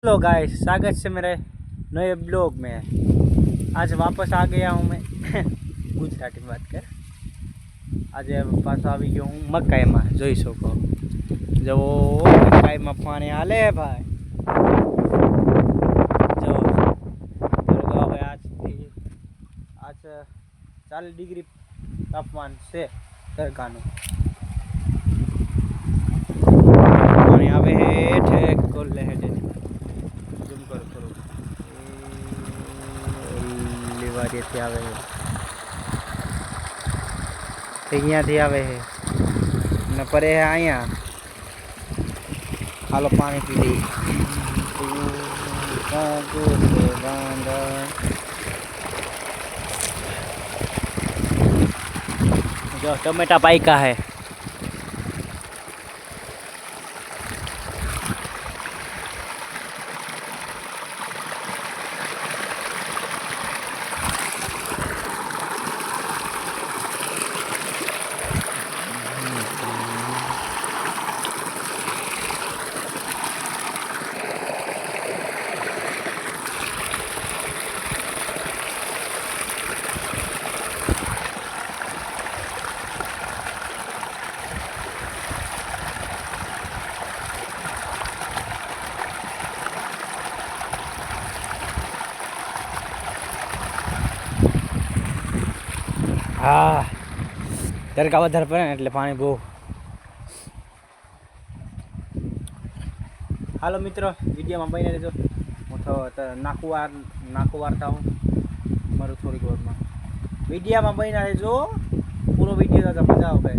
Hello guys, स्वागत है मेरे नए ब्लॉग में। आज वापस आ गया हूँ मैं गुजराती में बात कर। आज पास आ गया हूँ मकाई में। જોઈ શકો જો મકાઈમાં પાણી હાલે ભાઈ। જો હવે આજ 40 ડિગ્રી તાપમાન છે સરકારનું। પાણી આવે હેઠે કોલે હેઠે ઝૂમ કરો થોડું લીવારીથી આવે છે, અહીંયાથી આવે છે ને પરે અહીંયા। હાલો પાણી પી લઈ। જો ટમેટા પાયકા है। हाँ તડકા વધારે પડે ને એટલે પાણી બહુ। હાલો મિત્રો, વિડીયોમાં બની રહેજો। હું તો નાખું વાર્તા હું મારું થોડીક વારમાં વિડીયોમાં બની રહેજો। પૂરો વિડીયો તો મજા આવે।